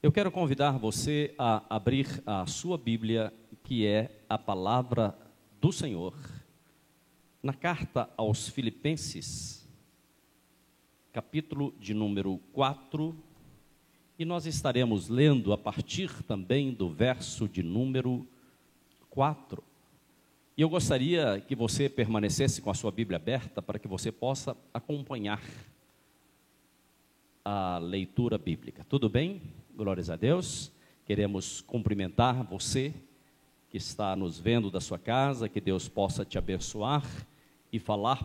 Eu quero convidar você a abrir a sua Bíblia, que é a palavra do Senhor, na carta aos Filipenses, capítulo de número 4, e nós estaremos lendo a partir também do verso de número 4. E eu gostaria que você permanecesse com a sua Bíblia aberta para que você possa acompanhar a leitura bíblica. Tudo bem? Glórias a Deus. Queremos cumprimentar você que está nos vendo da sua casa, que Deus possa te abençoar e falar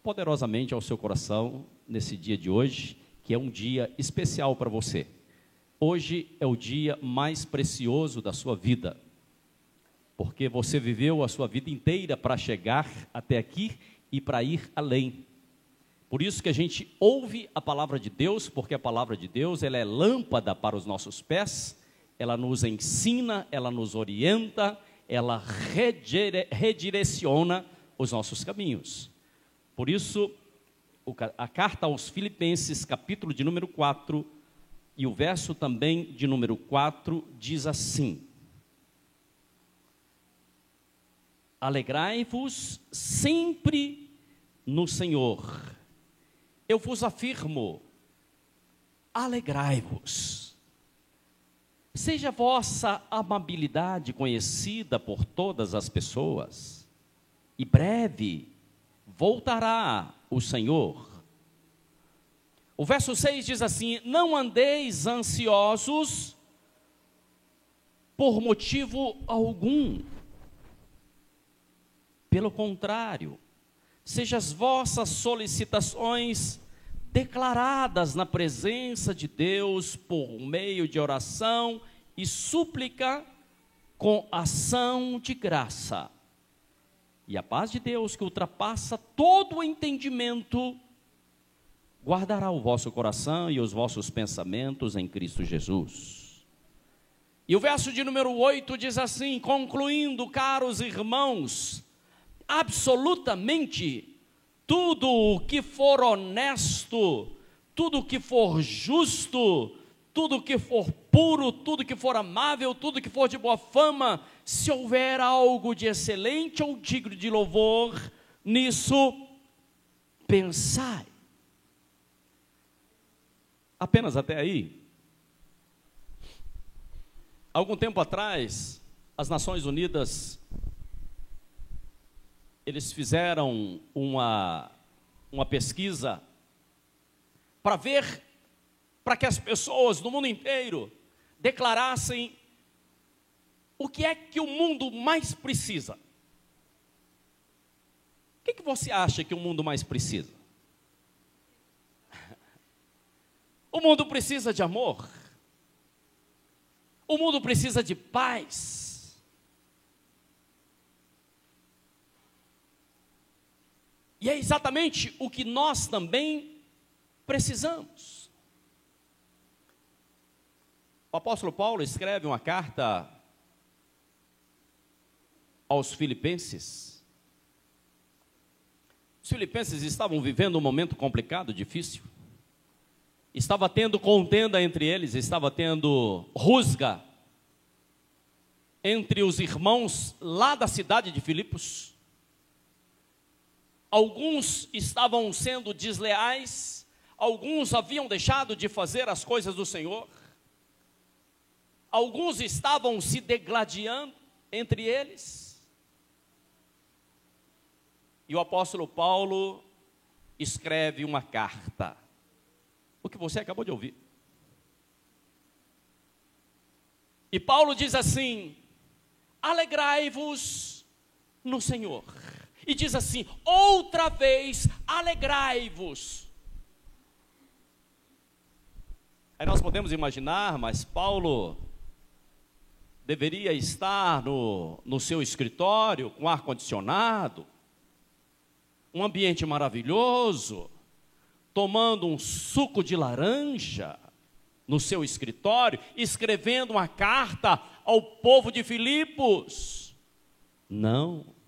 poderosamente ao seu coração nesse dia de hoje, que é um dia especial para você. Hoje é o dia mais precioso da sua vida, porque você viveu a sua vida inteira para chegar até aqui e para ir além. Por isso que a gente ouve a palavra de Deus, porque a palavra de Deus, ela é lâmpada para os nossos pés, ela nos ensina, ela nos orienta, ela redireciona os nossos caminhos. Por isso, a carta aos Filipenses, capítulo de número 4, e o verso também de número 4, diz assim: alegrai-vos sempre no Senhor. Eu vos afirmo, alegrai-vos. Seja vossa amabilidade conhecida por todas as pessoas, e breve voltará o Senhor. O verso 6 diz assim: não andeis ansiosos por motivo algum. Pelo contrário, sejam as vossas solicitações declaradas na presença de Deus por meio de oração e súplica com ação de graça. E a paz de Deus, que ultrapassa todo o entendimento, guardará o vosso coração e os vossos pensamentos em Cristo Jesus. E o verso de número 8 diz assim, concluindo, caros irmãos, absolutamente tudo o que for honesto, tudo o que for justo, tudo o que for puro, tudo que for amável, tudo que for de boa fama, se houver algo de excelente ou digno de louvor, nisso pensai. Apenas até aí. Algum tempo atrás, as Nações Unidas, eles fizeram uma pesquisa para ver, para que as pessoas do mundo inteiro declarassem o que é que o mundo mais precisa. O que você acha que o mundo mais precisa? O mundo precisa de amor. O mundo precisa de paz. E é exatamente o que nós também precisamos. O apóstolo Paulo escreve uma carta aos Filipenses. Os filipenses estavam vivendo um momento complicado, difícil. Estava tendo contenda entre eles, estava tendo rusga entre os irmãos lá da cidade de Filipos. Alguns estavam sendo desleais, alguns haviam deixado de fazer as coisas do Senhor, alguns estavam se degladiando entre eles. E o apóstolo Paulo escreve uma carta, o que você acabou de ouvir. E Paulo diz assim: alegrai-vos no Senhor. E diz assim, outra vez, alegrai-vos. Aí nós podemos imaginar, mas Paulo deveria estar no seu escritório, com ar-condicionado, um ambiente maravilhoso, tomando um suco de laranja no seu escritório, escrevendo uma carta ao povo de Filipos. Não.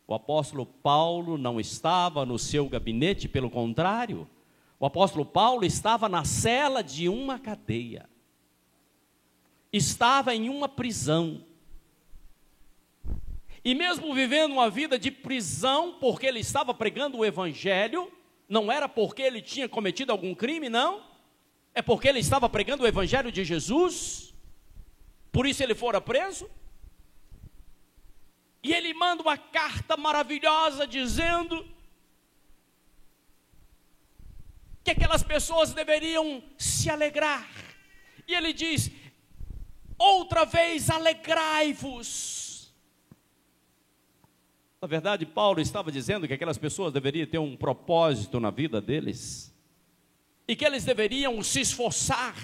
O apóstolo Paulo não estava no seu gabinete, pelo contrário, o apóstolo Paulo estava na cela de uma cadeia. estava em uma prisão. E mesmo vivendo uma vida de prisão, porque ele estava pregando o evangelho, não era porque ele tinha cometido algum crime, não. É porque ele estava pregando o evangelho de Jesus. Por isso ele fora preso. E ele manda uma carta maravilhosa dizendo que aquelas pessoas deveriam se alegrar. E ele diz: outra vez alegrai-vos. Na verdade, Paulo estava dizendo que aquelas pessoas deveriam ter um propósito na vida deles, e que eles deveriam se esforçar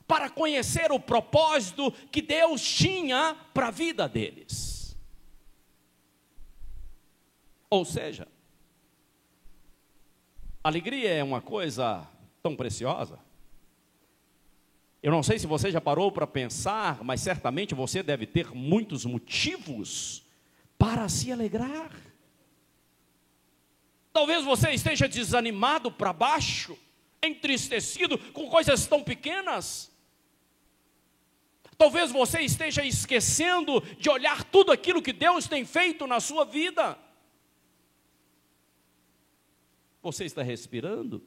para conhecer o propósito que Deus tinha para a vida deles. Ou seja, alegria é uma coisa tão preciosa. Eu não sei se você já parou para pensar, mas certamente você deve ter muitos motivos para se alegrar. Talvez você esteja desanimado para baixo, entristecido com coisas tão pequenas. Talvez você esteja esquecendo de olhar tudo aquilo que Deus tem feito na sua vida. Você está respirando?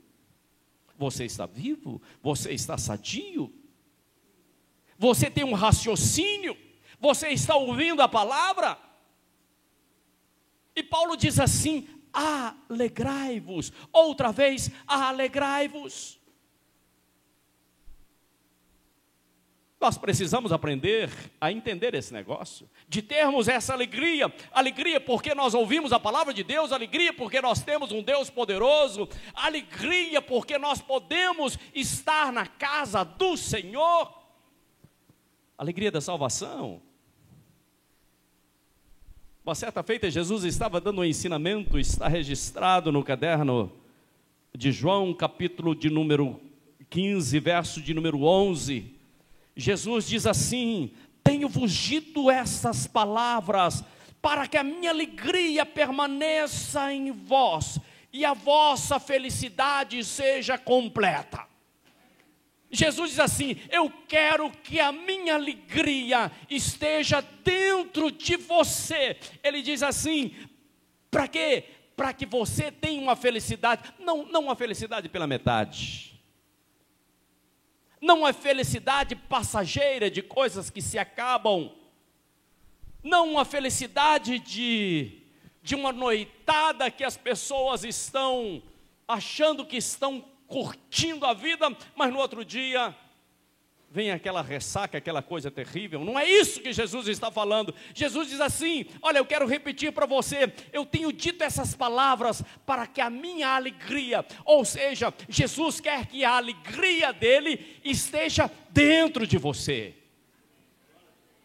Você está vivo? Você está sadio? Você tem um raciocínio? Você está ouvindo a palavra? E Paulo diz assim: alegrai-vos, outra vez, alegrai-vos. Nós precisamos aprender a entender esse negócio, de termos essa alegria, alegria porque nós ouvimos a palavra de Deus, alegria porque nós temos um Deus poderoso, alegria porque nós podemos estar na casa do Senhor, alegria da salvação. Uma certa feita, Jesus estava dando um ensinamento, está registrado no caderno de João, capítulo de número 15, verso de número 11. Jesus diz assim: tenho-vos dito essas palavras, para que a minha alegria permaneça em vós, e a vossa felicidade seja completa. Jesus diz assim: eu quero que a minha alegria esteja dentro de você. Ele diz assim: para quê? Para que você tenha uma felicidade, não uma felicidade pela metade, não uma felicidade passageira de coisas que se acabam, não uma felicidade de uma noitada que as pessoas estão achando que estão curtindo a vida, mas no outro dia vem aquela ressaca, aquela coisa terrível. Não é isso que Jesus está falando. Jesus diz assim: olha, eu quero repetir para você, eu tenho dito essas palavras para que a minha alegria, ou seja, Jesus quer que a alegria dele esteja dentro de você.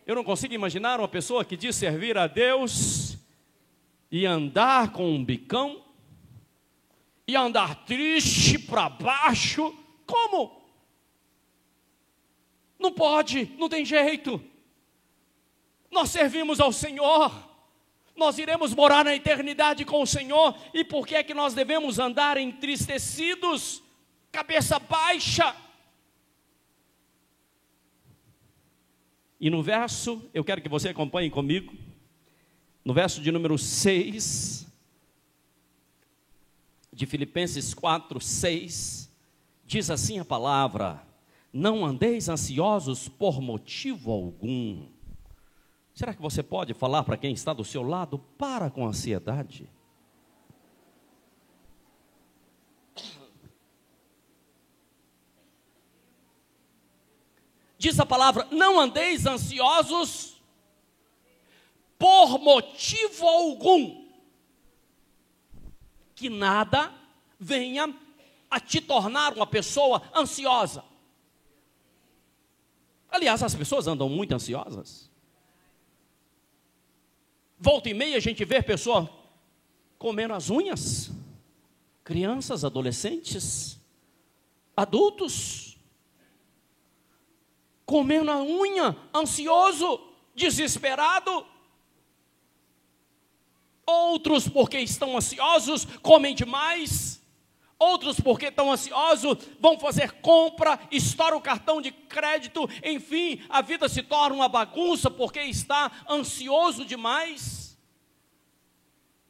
Eu não consigo imaginar uma pessoa que diz servir a Deus e andar com um bicão, e andar triste para baixo. Como? Não pode, não tem jeito. Nós servimos ao Senhor, nós iremos morar na eternidade com o Senhor, e por que é que nós devemos andar entristecidos, cabeça baixa? E no verso, eu quero que você acompanhe comigo, no verso de número 6, de Filipenses 4, 6, diz assim a palavra: não andeis ansiosos por motivo algum. Será que você pode falar para quem está do seu lado: para com a ansiedade? Diz a palavra: não andeis ansiosos por motivo algum, que nada venha a te tornar uma pessoa ansiosa. Aliás, as pessoas andam muito ansiosas. Volta e meia a gente vê pessoa comendo as unhas, crianças, adolescentes, adultos, comendo a unha, ansioso, desesperado. Outros, porque estão ansiosos, comem demais. Outros, porque estão ansiosos, vão fazer compra, estoura o cartão de crédito, enfim, a vida se torna uma bagunça porque está ansioso demais.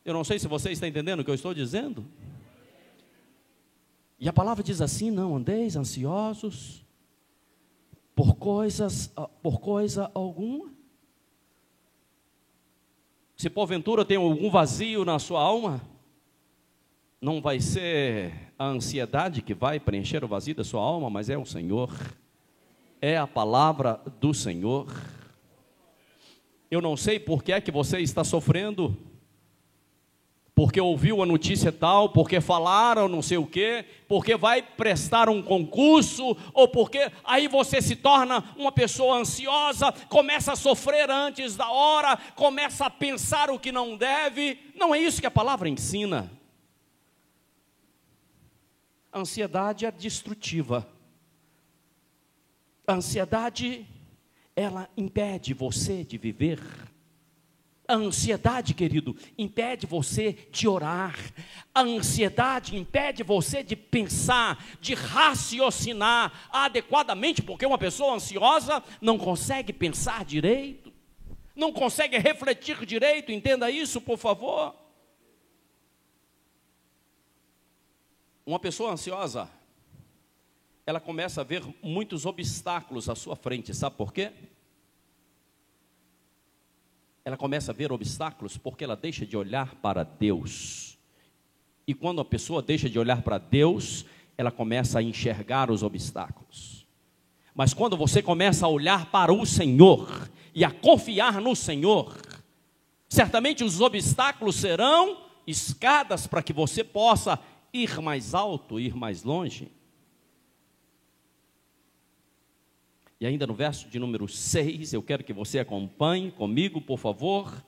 Eu não sei se você está entendendo o que eu estou dizendo. E a palavra diz assim: não andeis ansiosos por coisa alguma. Se porventura tem algum vazio na sua alma, não vai ser a ansiedade que vai preencher o vazio da sua alma, mas é o Senhor, é a palavra do Senhor. Eu não sei por que é que você está sofrendo, porque ouviu a notícia tal, porque falaram não sei o quê, porque vai prestar um concurso, ou porque aí você se torna uma pessoa ansiosa, começa a sofrer antes da hora, começa a pensar o que não deve. Não é isso que a palavra ensina. A ansiedade é destrutiva. A ansiedade, ela impede você de viver. A ansiedade, querido, impede você de orar. A ansiedade impede você de pensar, de raciocinar adequadamente, porque uma pessoa ansiosa não consegue pensar direito, não consegue refletir direito. Entenda isso, por favor. Uma pessoa ansiosa, ela começa a ver muitos obstáculos à sua frente. Sabe por quê? Ela começa a ver obstáculos porque ela deixa de olhar para Deus. E quando a pessoa deixa de olhar para Deus, ela começa a enxergar os obstáculos. Mas quando você começa a olhar para o Senhor e a confiar no Senhor, certamente os obstáculos serão escadas para que você possa ir mais alto, ir mais longe. E ainda no verso de número 6, eu quero que você acompanhe comigo, por favor.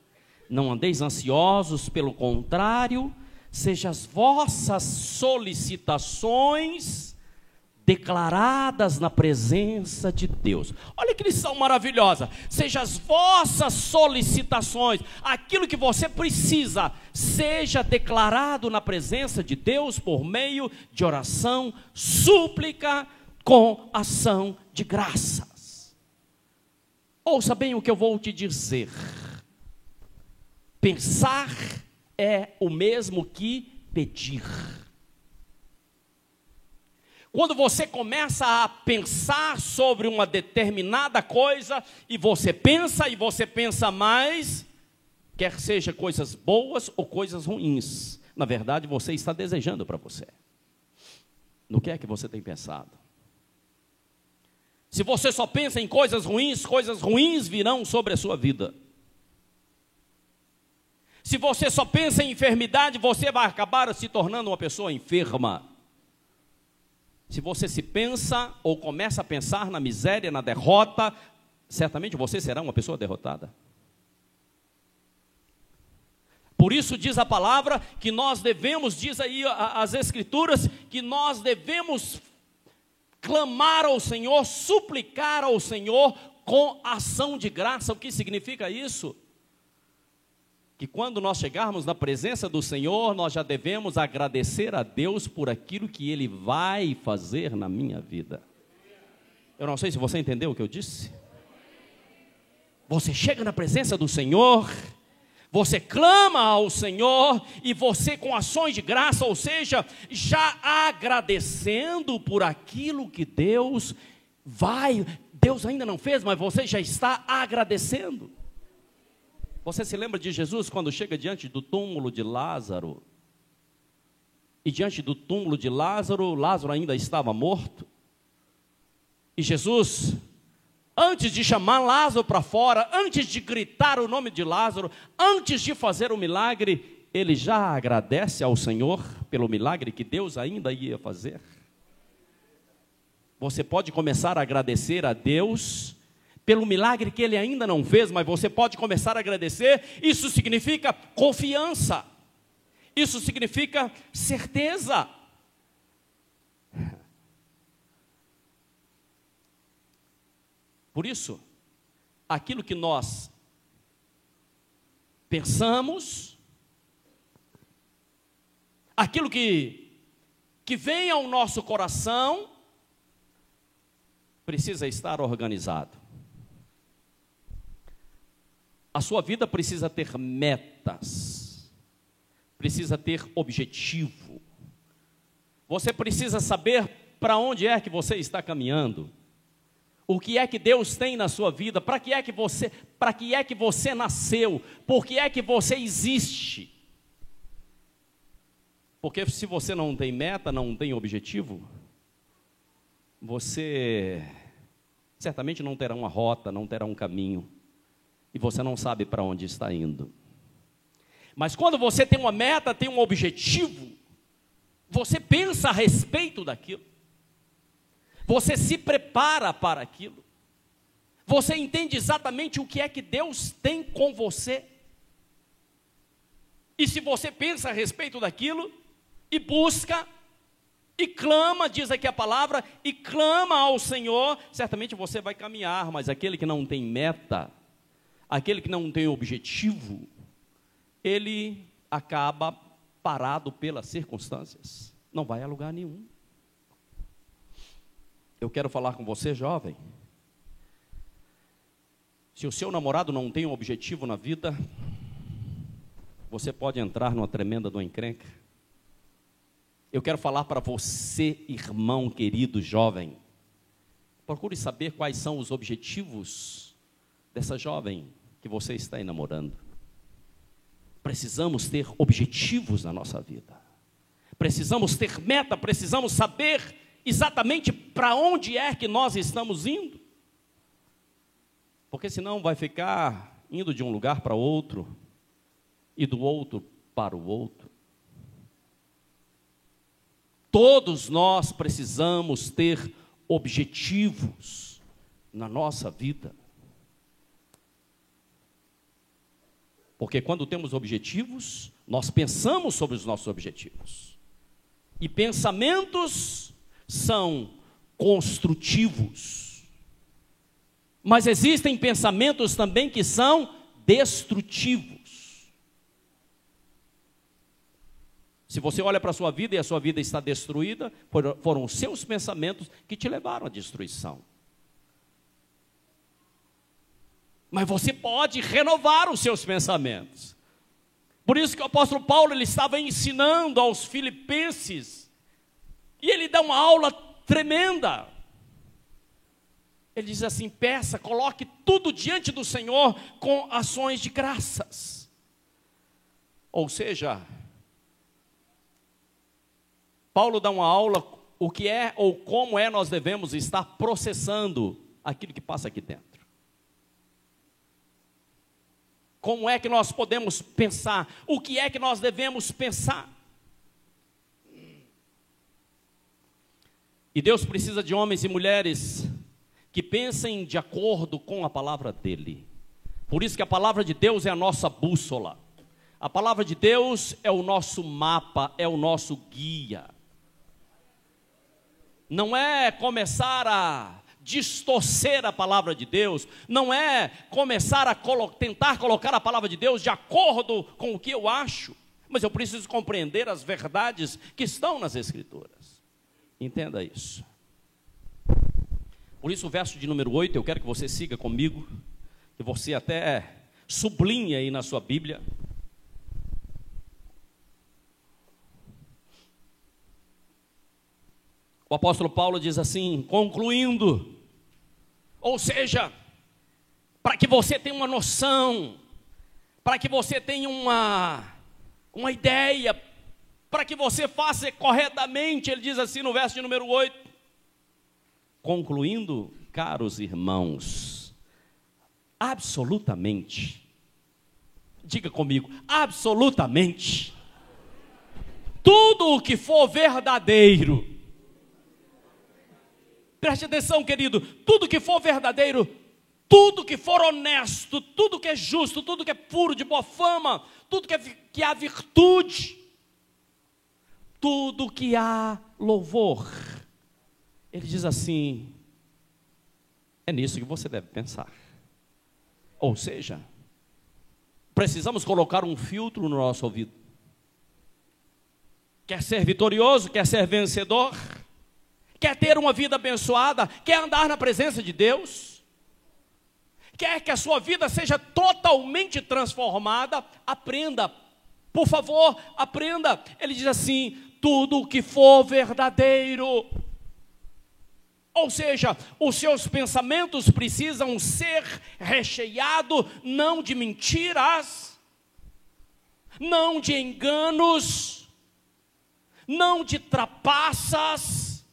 Não andeis ansiosos, pelo contrário, sejam as vossas solicitações declaradas na presença de Deus. Olha que lição maravilhosa. Sejam as vossas solicitações, aquilo que você precisa, seja declarado na presença de Deus por meio de oração, súplica, com ação de graças. Ouça bem o que eu vou te dizer. Pensar é o mesmo que pedir. Quando você começa a pensar sobre uma determinada coisa, e você pensa mais, quer seja coisas boas ou coisas ruins, na verdade você está desejando para você. No que é que você tem pensado? Se você só pensa em coisas ruins virão sobre a sua vida. Se você só pensa em enfermidade, você vai acabar se tornando uma pessoa enferma. Se você se pensa ou começa a pensar na miséria, na derrota, certamente você será uma pessoa derrotada. Por isso diz a palavra que nós devemos, diz aí as Escrituras, que nós devemos clamar ao Senhor, suplicar ao Senhor com ação de graça. O que significa isso? Que quando nós chegarmos na presença do Senhor, nós já devemos agradecer a Deus por aquilo que Ele vai fazer na minha vida. Eu não sei se você entendeu o que eu disse. Você chega na presença do Senhor, você clama ao Senhor, e você com ações de graça, ou seja, já agradecendo por aquilo que Deus ainda não fez, mas você já está agradecendo. Você se lembra de Jesus quando chega diante do túmulo de Lázaro? E diante do túmulo de Lázaro, Lázaro ainda estava morto. E Jesus, antes de chamar Lázaro para fora, antes de gritar o nome de Lázaro, antes de fazer o milagre, ele já agradece ao Senhor pelo milagre que Deus ainda ia fazer. Você pode começar a agradecer a Deus pelo milagre que Ele ainda não fez, mas você pode começar a agradecer. Isso significa confiança, isso significa certeza. Por isso, aquilo que nós pensamos, aquilo que que vem ao nosso coração precisa estar organizado. A sua vida precisa ter metas, precisa ter objetivo. Você precisa saber para onde é que você está caminhando. O que é que Deus tem na sua vida? Para que é que você nasceu? Por que é que você existe? Porque se você não tem meta, não tem objetivo, você certamente não terá uma rota, não terá um caminho, e você não sabe para onde está indo. Mas quando você tem uma meta, tem um objetivo, você pensa a respeito daquilo, você se prepara para aquilo, você entende exatamente o que é que Deus tem com você, e se você pensa a respeito daquilo, e busca, e clama, diz aqui a palavra, e clama ao Senhor, certamente você vai caminhar. Mas aquele que não tem meta, aquele que não tem objetivo, ele acaba parado pelas circunstâncias, não vai a lugar nenhum. Eu quero falar com você, jovem. Se o seu namorado não tem um objetivo na vida, você pode entrar numa tremenda encrenca. Eu quero falar para você, irmão querido, jovem. Procure saber quais são os objetivos dessa jovem que você está namorando. Precisamos ter objetivos na nossa vida. Precisamos ter meta, precisamos saber exatamente para onde é que nós estamos indo. Porque senão vai ficar indo de um lugar para outro e do outro para o outro. Todos nós precisamos ter objetivos na nossa vida. Porque quando temos objetivos, nós pensamos sobre os nossos objetivos. E pensamentos são construtivos. Mas existem pensamentos também que são destrutivos. Se você olha para a sua vida e a sua vida está destruída, foram os seus pensamentos que te levaram à destruição. Mas você pode renovar os seus pensamentos. Por isso que o apóstolo Paulo ele estava ensinando aos filipenses, e ele dá uma aula tremenda. Ele diz assim: peça, coloque tudo diante do Senhor com ações de graças. Ou seja, Paulo dá uma aula, o que é ou como é nós devemos estar processando aquilo que passa aqui dentro. Como é que nós podemos pensar? O que é que nós devemos pensar? E Deus precisa de homens e mulheres que pensem de acordo com a palavra dEle. Por isso que a palavra de Deus é a nossa bússola. A palavra de Deus é o nosso mapa, é o nosso guia. Não é começar a distorcer a palavra de Deus, não é começar a tentar colocar a palavra de Deus de acordo com o que eu acho, mas eu preciso compreender as verdades que estão nas Escrituras. Entenda isso. Por isso o verso de número 8, eu quero que você siga comigo, que você até sublinhe aí na sua Bíblia. O apóstolo Paulo diz assim, concluindo, ou seja, para que você tenha uma noção, para que você tenha uma ideia, para que você faça corretamente, ele diz assim no verso de número 8, concluindo, caros irmãos, absolutamente, diga comigo, absolutamente, tudo o que for verdadeiro, preste atenção, querido, tudo que for verdadeiro, tudo que for honesto, tudo que é justo, tudo que é puro, de boa fama, tudo que há virtude, tudo que há louvor, ele diz assim, é nisso que você deve pensar. Ou seja, precisamos colocar um filtro no nosso ouvido. Quer ser vitorioso? Quer ser vencedor? Quer ter uma vida abençoada? Quer andar na presença de Deus? Quer que a sua vida seja totalmente transformada? Aprenda, por favor, aprenda. Ele diz assim: tudo o que for verdadeiro. Ou seja, os seus pensamentos precisam ser recheados não de mentiras, não de enganos, não de trapaças,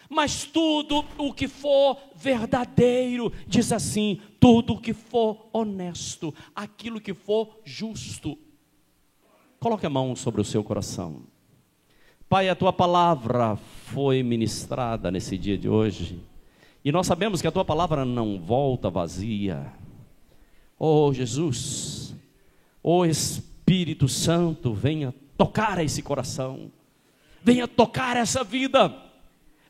mas tudo o que for verdadeiro. Diz assim: tudo o que for honesto, aquilo que for justo. Coloque a mão sobre o seu coração. Pai, a tua palavra foi ministrada nesse dia de hoje, e nós sabemos que a tua palavra não volta vazia. Oh Jesus, oh Espírito Santo, venha tocar esse coração, venha tocar essa vida,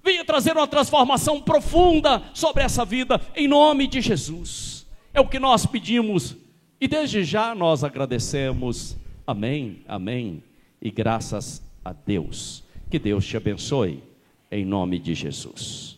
venha trazer uma transformação profunda sobre essa vida, em nome de Jesus. É o que nós pedimos, e desde já nós agradecemos. Amém, amém, e graças a Deus. Que Deus te abençoe, em nome de Jesus.